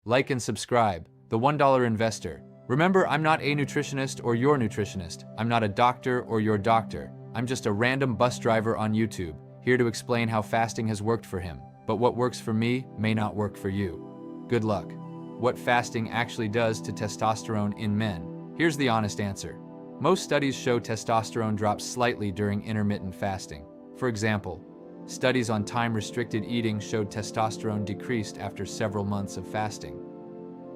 Like and subscribe. The $1 Investor. Remember, I'm not a nutritionist or your nutritionist. I'm not a doctor or your doctor. I'm just a random bus driver on YouTube, here to explain how fasting has worked for him. But what works for me may not work for you. Good luck. What fasting actually does to testosterone in men. Here's the honest answer. Most studies show testosterone drops slightly during intermittent fasting. For example, studies on time-restricted eating showed testosterone decreased after several months of fasting.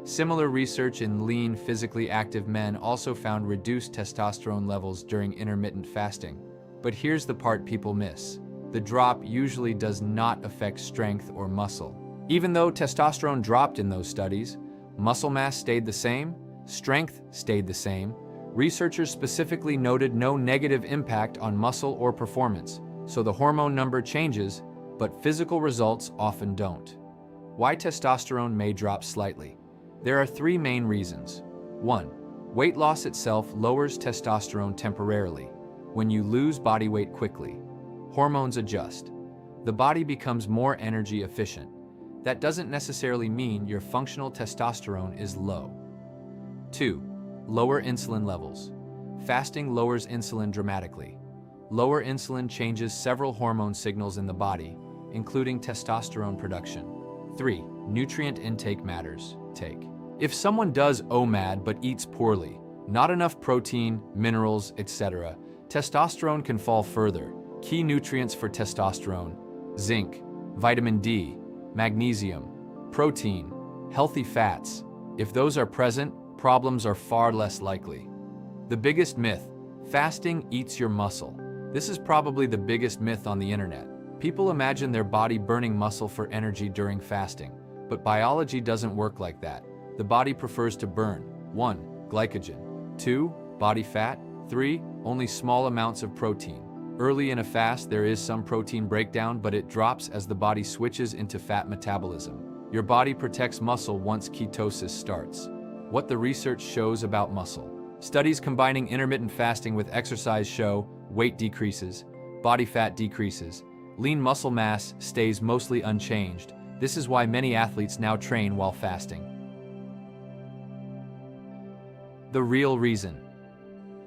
Similar research in lean, physically active men also found reduced testosterone levels during intermittent fasting. But here's the part people miss. The drop usually does not affect strength or muscle. Even though testosterone dropped in those studies, muscle mass stayed the same, strength stayed the same. Researchers specifically noted no negative impact on muscle or performance. So the hormone number changes, but physical results often don't. Why testosterone may drop slightly? There are three main reasons. 1. Weight loss itself lowers testosterone temporarily. When you lose body weight quickly, hormones adjust. The body becomes more energy efficient. That doesn't necessarily mean your functional testosterone is low. 2. Lower insulin levels. Fasting lowers insulin dramatically. Lower insulin changes several hormone signals in the body, including testosterone production. 3. Nutrient intake matters. If someone does OMAD but eats poorly, not enough protein, minerals, etc., testosterone can fall further. Key nutrients for testosterone: zinc, vitamin D, magnesium, protein, healthy fats. If those are present, problems are far less likely. The biggest myth: fasting eats your muscle. This is probably the biggest myth on the internet. People imagine their body burning muscle for energy during fasting, but biology doesn't work like that. The body prefers to burn 1. Glycogen, 2. Body fat, 3. Only small amounts of protein. Early in a fast, there is some protein breakdown, but it drops as the body switches into fat metabolism. Your body protects muscle once ketosis starts. What the research shows about muscle. Studies combining intermittent fasting with exercise show weight decreases, body fat decreases, lean muscle mass stays mostly unchanged. This is why many athletes now train while fasting. The real reason.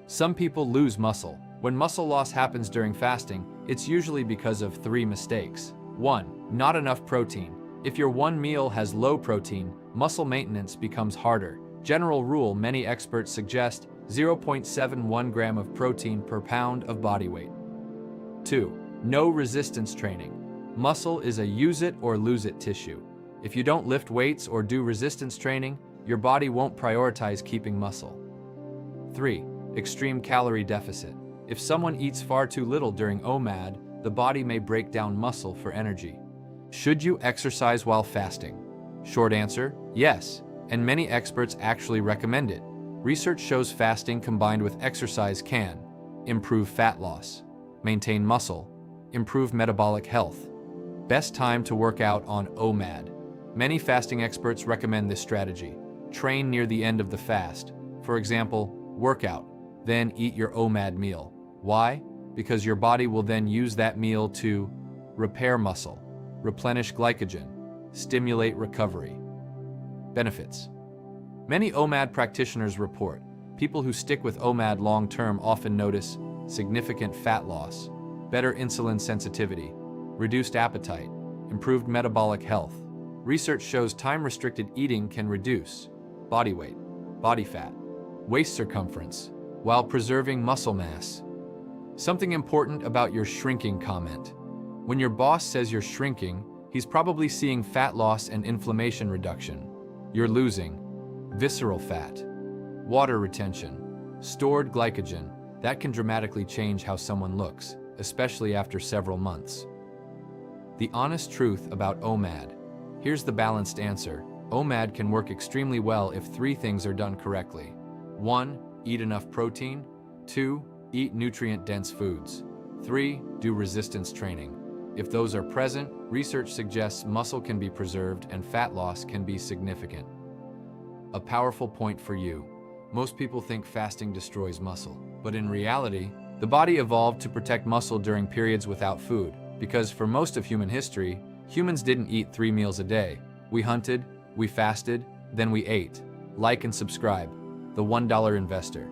Some people lose muscle. When muscle loss happens during fasting, it's usually because of 3 mistakes. 1. Not enough protein. If your one meal has low protein, muscle maintenance becomes harder. General rule many experts suggest: 0.71 gram of protein per pound of body weight. 2. No resistance training. Muscle is a use it or lose it tissue. If you don't lift weights or do resistance training, your body won't prioritize keeping muscle. 3. Extreme calorie deficit. If someone eats far too little during OMAD, the body may break down muscle for energy. Should you exercise while fasting? Short answer: yes, and many experts actually recommend it. Research shows fasting combined with exercise can improve fat loss, maintain muscle, improve metabolic health. Best time to work out on OMAD. Many fasting experts recommend this strategy. Train near the end of the fast. For example, workout, then eat your OMAD meal. Why? Because your body will then use that meal to repair muscle, replenish glycogen, stimulate recovery. Benefits. Many OMAD practitioners report people who stick with OMAD long-term often notice significant fat loss, better insulin sensitivity, reduced appetite, improved metabolic health. Research shows time-restricted eating can reduce body weight, body fat, waist circumference, while preserving muscle mass. Something important about your shrinking comment. When your boss says you're shrinking, he's probably seeing fat loss and inflammation reduction. You're losing visceral fat, water retention, stored glycogen. That can dramatically change how someone looks, especially after several months. The honest truth about OMAD. Here's the balanced answer. OMAD can work extremely well if 3 things are done correctly. 1. Eat enough protein. 2. Eat nutrient-dense foods. 3. Do resistance training. If those are present, research suggests muscle can be preserved and fat loss can be significant. A powerful point for you. Most people think fasting destroys muscle, but in reality, the body evolved to protect muscle during periods without food, because for most of human history, humans didn't eat 3 meals a day. We hunted, We fasted, then we ate. Like and subscribe. The $1 Investor.